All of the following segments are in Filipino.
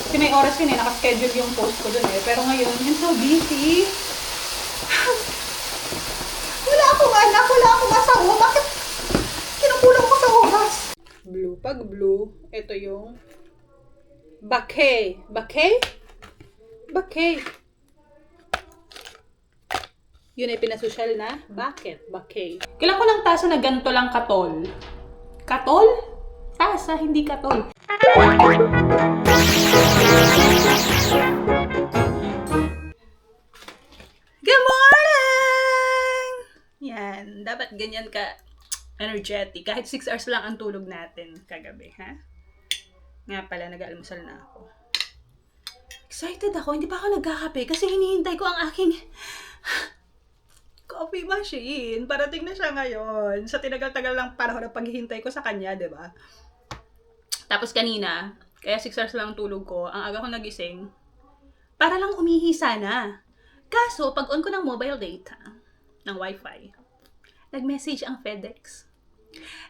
Kasi may oras yun eh, nakaschedule yung post ko dun eh. Pero ngayon, I'm so busy. Wala akong anak, wala akong asawa. Bakit kinukulang ko sa oras? Blue. Pag blue, ito yung Bakay. Bakay? Bakay. Yun ay pinasosyal na bakit? Bakay. Kailan ko ng tasa na ganito lang katol? Katol? Tasa, hindi katol. Good morning! Yan, dapat ganyan ka energetic. Kahit 6 hours lang ang tulog natin kagabi, ha? Nga pala, nag-almusal na ako. Excited ako, hindi pa ako nagkakape kasi hinihintay ko ang aking coffee machine. Parating na siya ngayon. Sa tinagal-tagal lang panahon ng paghihintay ko sa kanya, di ba? Tapos kanina, kaya 6 hours lang ang tulog ko, ang aga ko nagising, para lang umihi sana. Kaso, pag on ko ng mobile data, ng wifi, nag-message ang FedEx.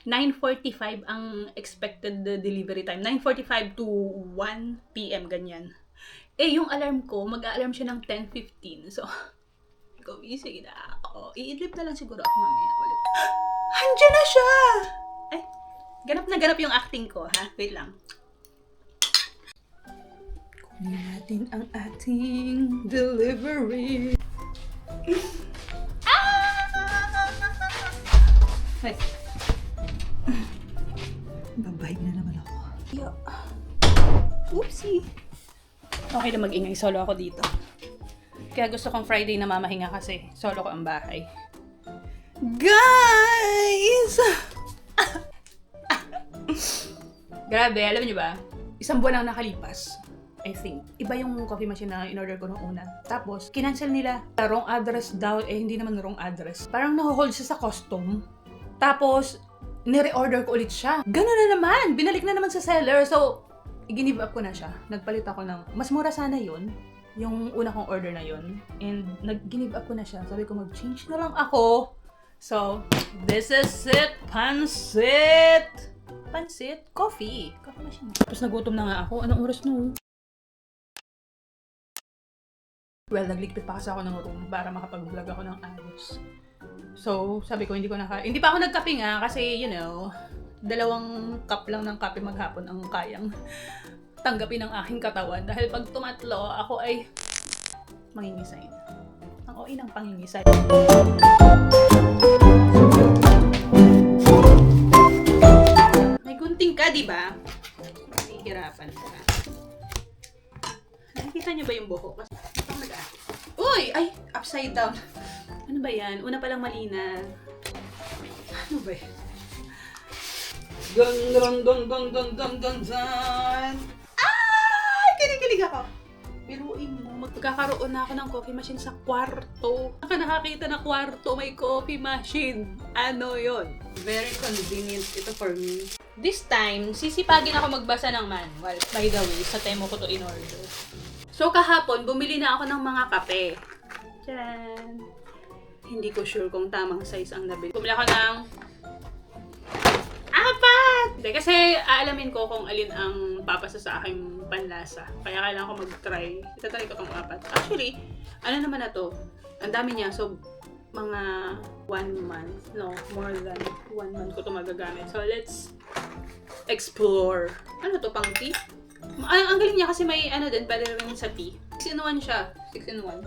9:45 ang expected delivery time. 9:45 to 1 p.m. ganyan. Eh, yung alarm ko, mag-a-alarm siya ng 10:15. So, gumising na ako. I-idlip na lang siguro ako mamaya ulit. Andiyan na siya! Ay, ganap na ganap yung acting ko, ha? Wait lang. Kunin natin ang ating delivery. Ay. Babayag na naman ako. Yo. Oopsie. Okay na mag-ingay. Solo ako dito. Kaya gusto kong Friday na mamahinga kasi solo ko ang bahay. Guys! Grabe, alam niyo ba? 1 buwan lang nakalipas. I think. Iba yung coffee machine na in-order ko nung una. Tapos, kinancel nila. Wrong address daw. Eh, hindi naman wrong address. Parang naho-hold siya sa custom. Tapos, nire-order ko ulit siya. Ganun na naman. Binalik na naman sa seller. So, i-give up ko na siya. Nagpalit ako ng, mas mura sana yun. Yung una kong order na yun. And nag-give up ko na siya. Sabi ko, mag-change na lang ako. So, this is it. Pansit! Pansit? Coffee. Coffee machine. Tapos nagutom na nga ako. Anong oras no? Well, nagligpit pa kasi ako ng room para makapag-vlog ako ng ayos. So, sabi ko, hindi pa ako nagkape nga kasi, you know, 2 cup lang ng kape maghapon ang kayang tanggapin ng aking katawan. Dahil pag tumatlo, ako ay mangingisay. Ang OA ng pangingisay. May gunting ka, di ba? Hihirapan ka. Nakikita niyo ba yung buhok? Uy! Ay! Upside down. Ano ba yan? Una palang malina. Ano ba yan? Dun dun dun dun dun dun dun dun! Ay! Kinikilig ako! Biruin mo, magkakaroon na ako ng coffee machine sa kwarto. Nakakita na kwarto, may coffee machine. Ano yon? Very convenient ito for me. This time, sisipagin ako magbasa ng manual. By the way, sa Temo ko to in-order. So kahapon, bumili na ako ng mga kape. Tcharan! Hindi ko sure kung tamang size ang nabili. Bumili ako ng 4! Hindi, kasi aalamin ko kung alin ang papasa sa aking panlasa. Kaya kailangan ko mag-try. Itatry ko itong 4. Actually, ano naman na to? Ang dami niya. So, mga 1 month. No, more than 1 month ko ito magagamit. So, let's explore. Ano to, pang tea? Ang galing niya kasi may ano din, pwede rin sa tea. 6-in-1 siya. 6-in-1.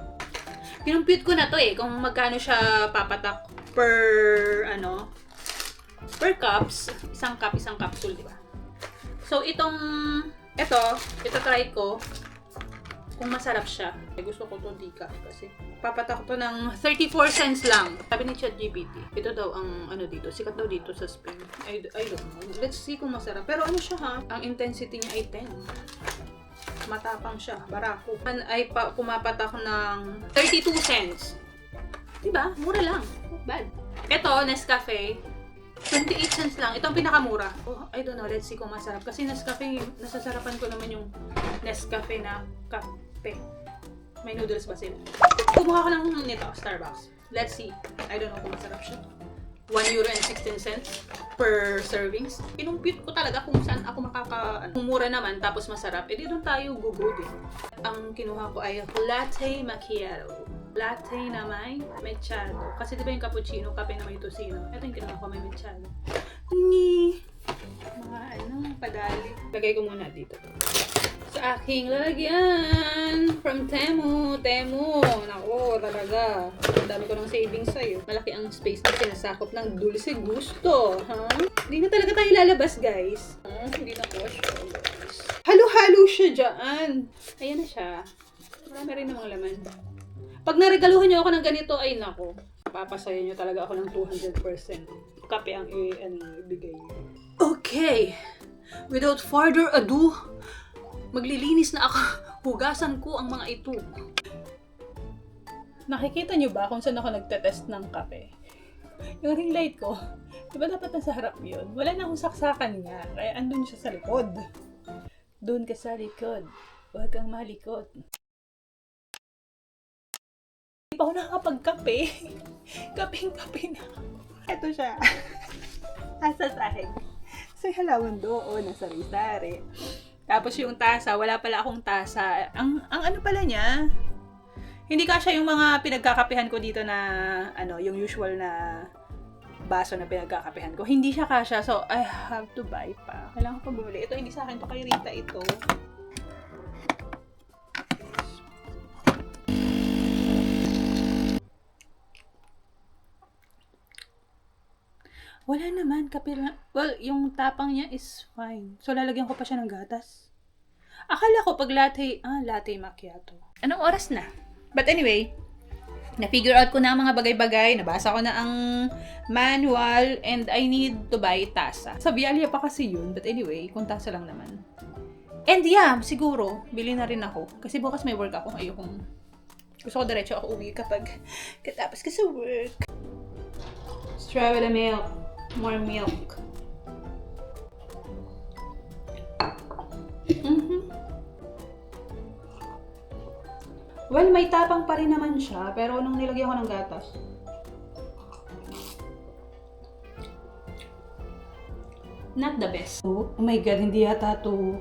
Kinumpute ko na to eh, kung magkano siya papatak per, per cups. Isang capsule, di ba? So, ito try ko kung masarap siya. Gusto ko to decaf kasi papatak to ng 34 cents lang. Sabi ni ChatGPT, ito daw ang dito, sikat daw dito sa Spain. I don't know. Let's see kung masarap. Pero ano siya ha? Ang intensity niya ay 10. Matapang siya, barako. Ay pumapatak ng 32 cents. Diba? Mura lang. Not bad. Ito, Nescafe. 28 cents lang. Ito ang pinakamura. Oh, I don't know. Let's see kung masarap. Kasi Nescafe, nasasarapan ko naman yung Nescafe na kape. May noodles ba sila? Kumuha ko lang nito, Starbucks. Let's see. I don't know kung masarap siya. €1.16 per servings. Pinumpute ko talaga kung saan ako kung mura naman tapos masarap. Eh di doon tayo gugutin. Ang kinuha ko ay latte macchiato. Latte na may mechado. Kasi di ba yung cappuccino, kape na may tocino. Ito yung kinuha ko, may mechado. Mga padali. Lagay ko muna dito. Sa aking lalagyan from Temu. Naku, talaga. Ang dami ko ng savings sa'yo. Malaki ang space na sinasakop ng dulce gusto. Hindi na talaga tayo lalabas, guys. Hindi na po siya, guys. Halo-halo siya dyan. Ayan na siya. Marami rin namang laman. Pag naregaluhan niyo ako ng ganito, ay nako. Papasaya niyo talaga ako ng 200%. Kape ang ibigay niyo. Okay. Without further ado, maglilinis na ako. Hugasan ko ang mga ito. Nakikita niyo ba kung saan ako nagtetest ng kape? Yung ring light ko, di ba dapat nasa harap yun? Wala na akong saksakan nga, kaya andun siya sa likod. Doon ka sa likod. Huwag kang malikot. Hindi pa ako nakakapagkape. Kapeng-kape na ako. Ito siya. Nasa sahig. Sa halawan doon, nasa sari-sari. Tapos yung tasa, wala pala akong tasa. Ang ano pala niya, hindi kasya yung mga pinagkakapehan ko dito na, yung usual na baso na pinagkakapehan ko. Hindi siya kasya, so I have to buy pa. Kailangan ko pa bumili. Ito, hindi sa akin to, kay Rita ito. Wala naman, kape lang. Well, yung tapang niya is fine. So, lalagyan ko pa siya ng gatas. Akala ko pag latte macchiato. Anong oras na? But anyway, na-figure out ko na ang mga bagay-bagay. Nabasa ko na ang manual and I need to buy tasa. Sa Vialia pa kasi yun. But anyway, kung tasa lang naman. And yeah, siguro, bili na rin ako. Kasi bukas may work ako. Ayokong gusto ko diretso ako uwi kapag katapos ka sa work. Let's try with the milk. More milk. Well, may tapang pa rin naman siya, pero nung nilagyan ko ng gatas, not the best. Oh my God, hindi yata to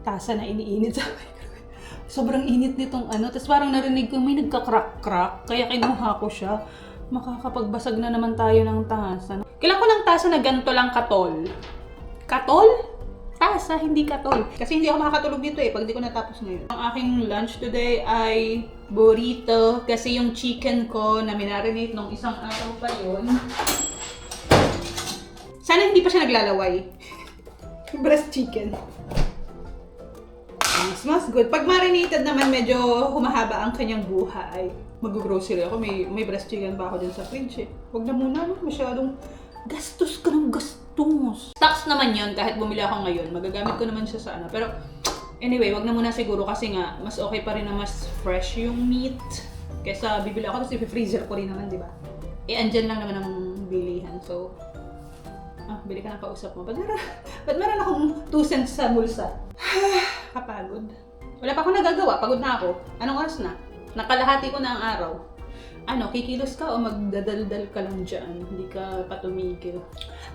tasa na iniinit sa akin. Sobrang init nitong tapos parang narinig ko may nagka-crack-crack, kaya kinuha ko siya. Makakapagbasag na naman tayo ng tasa. Kailan ko ng tasa na ganito lang katol? Katol? Tasa, hindi katol. Kasi hindi ako makakatulog dito pag di ko natapos ngayon. Ang aking lunch today ay burrito. Kasi yung chicken ko na minarinate nung isang araw pa yun. Sana hindi pa siya naglalaway. Breast chicken. Mas good. Pag marinated naman, medyo humahaba ang kanyang buhay. Mag-grocery ako. May breast chicken pa ako dun sa fridge Huwag na muna, masyadong gastos ka ng gastos. Stocks naman yun, kahit bumili ako ngayon. Magagamit ko naman siya sa Pero anyway, wag na muna siguro kasi nga, mas okay pa rin na mas fresh yung meat. Kesa bibili ako, tapos i-freezer ko rin naman, di ba? Andyan lang naman ang bilihan. So, bili ka ng kausap mo. Ba't meron akong 2 cents sa bulsa? Kapagod. Wala pa akong nagagawa, pagod na ako. Anong oras na? Nakalahati ko na ang araw. Kikilos ka o magdadaldal ka lang dyan? Hindi ka patumigil.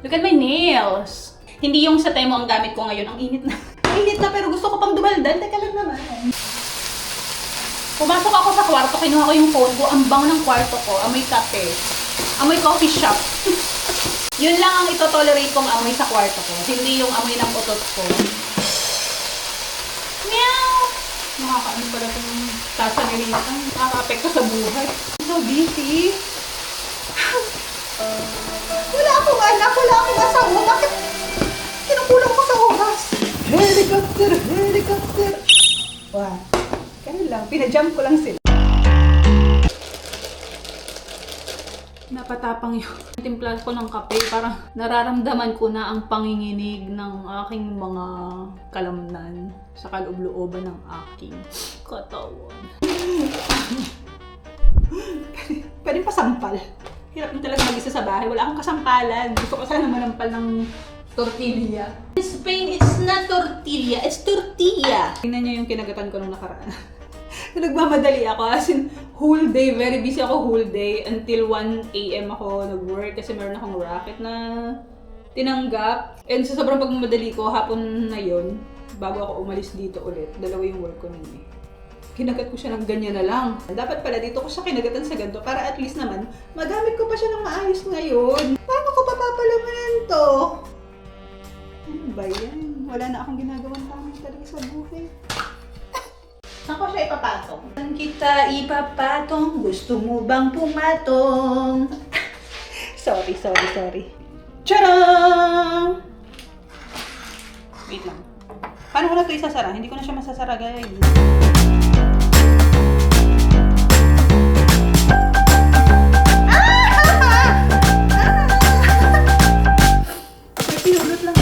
Look at my nails! Hindi yung sa Temu ang gamit ko ngayon. Ang init na. Ang init na pero gusto ko pang dumaldal. Teka lang naman. Pumasok ako sa kwarto, kinuha ko yung phone ko. Ang bango ng kwarto ko. Amoy kape. Amoy coffee shop. Yun lang ang ito-tolerate kong amoy sa kwarto ko. Hindi yung amoy ng utot ko. Meow! Nakakaano pala itong tasa ni Rita. Nakaka-apekto sa buhay. So busy. Wala akong anak, wala akong asawa. Bakit kinukulang ko sa oras? Helicopter! Wow. Ganun lang. Pinajump ko lang sila. Napatapang yung timpla ko ng kape. Parang nararamdaman ko na ang panginginig ng aking mga kalamnan sa kaloob-looban ng aking katawan. Pwede pa sampal. Hirap na talaga mag-isa sa bahay. Wala akong kasampalan. Gusto ko sana manampal ng tortilla. In Spain, it's not tortilla. It's tortilla. Tingnan niyo yung kinagatan ko nung nakaraan. Nagmamadali ako. As in, whole day, very busy ako whole day. Until 1 a.m. ako nag-work kasi meron akong racket na tinanggap. And sa sobrang pagmamadali ko, hapon na yun, bago ako umalis dito ulit, dalawa yung work ko nun eh. Kinagat ko siya ng ganyan na lang. Dapat pala dito ko siya kinagatan sa ganito para at least naman, magamit ko pa siya ng maayos ngayon. Paano ko papapalaman to? Ano ba yan? Wala na akong ginagawang tama talaga sa buhay. Saan ko siya ipapatong? Saan kita ipapatong? Gusto mo bang pumatong? Sorry. Tcharam! Wait lang. Paano ko na ito isasara? Hindi ko na siya masasara, guys. May pinulot lang.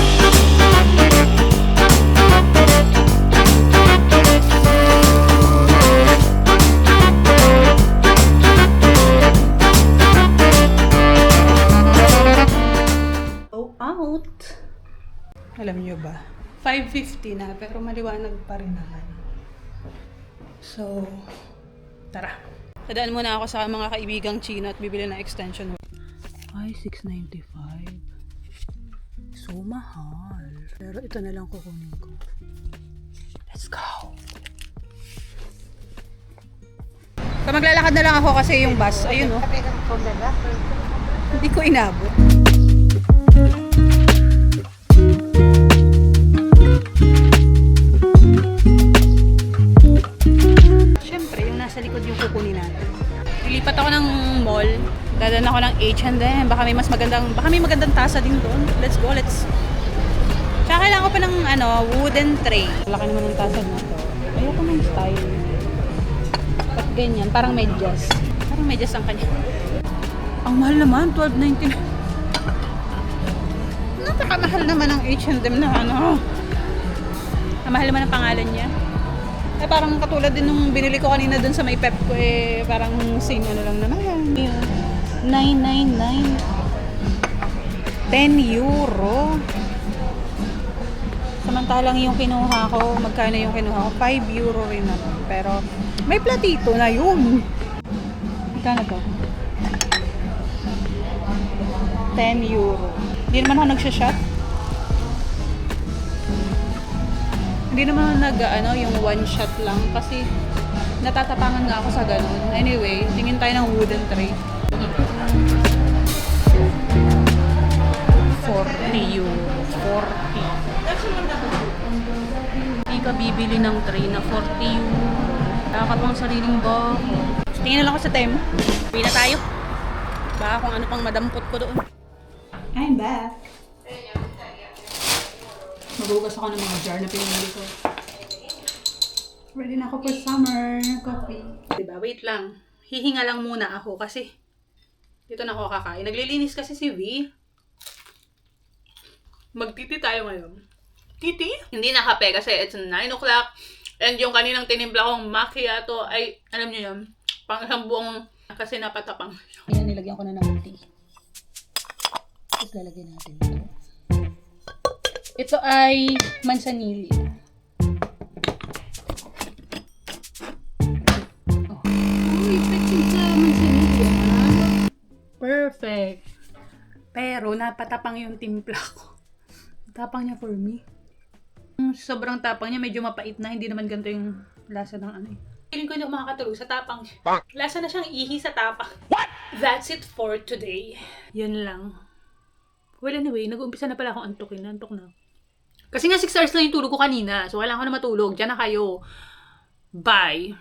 Go out. Alam niyo ba? 5:50 na, pero maliwanag pa rin naman. So, tara. Dadaan muna ako sa mga kaibigang Chino at bibili ng extension. Ay, $695. So mahal. Pero ito na lang kukunin ko. Let's go! So, maglalakad na lang ako kasi yung bus, ayun oh. Hindi ko inabot. Sa likod yung kukunin natin. Lilipat ako ng mall. Dadan ako ng H&M. Baka may magandang tasa din doon. Let's go, let's. Tsaka kailangan ko pa ng wooden tray. Laki naman ng tasa na to. Ayoko ng style. Ba't ganyan? Parang medyas. Parang medyas ang kanya. Ang mahal naman, $12.99. Napakamahal naman ang H&M na Ang mahal naman ang pangalan niya. Eh, parang katulad din nung binili ko kanina dun sa may pep ko eh, parang same lang naman. 999. 10 euro. Samantalang yung kinuha ko, magkano yung kinuha ko? 5 euro rin naman. Pero may platito na yun. Magkano to? 10 euro. Hindi naman ako nagsashot. Hindi naman yung one shot lang kasi natatapangan nga ako sa ganun. Anyway, tingin tayo ng wooden tray. 40 euro. 40. Hindi ka bibili ng tray na 40 euro. Kaka pang sariling ba? Tingin na lang ako sa tem. Uwi na tayo. Baka kung ano pang madampot ko doon. I'm back. Maghugas ako ng mga jar na pinili ko. Ready na ako for summer coffee. Diba? Wait lang. Hihinga lang muna ako kasi dito na ako kakain. Naglilinis kasi si V. Magtiti tayo ngayon. Titi? Hindi na kape kasi it's 9 o'clock. And yung kaninang tinimpla kong macchiato ay, alam niyo yun, pang isang buong kasi napatapang. Ayan, nilagyan ko na ng tea. Tapos lalagyan natin ito. Ito ay mansanili. Oh. Uy, effective sa mansanili. Perfect. Pero napatapang yung timpla ko. Tapang niya for me. Sobrang tapang niya, medyo mapait na. Hindi naman ganito yung lasa ng ano eh. Feeling ko hindi ako makakatulog sa tapang niya. Lasa na siyang ihi sa tapang. What? That's it for today. Yan lang. Well anyway, nag-uumpisa na pala akong antukin. Antok na. Kasi nga 6 hours lang yung tulog ko kanina. So, wala ko na matulog. Diyan na kayo. Bye!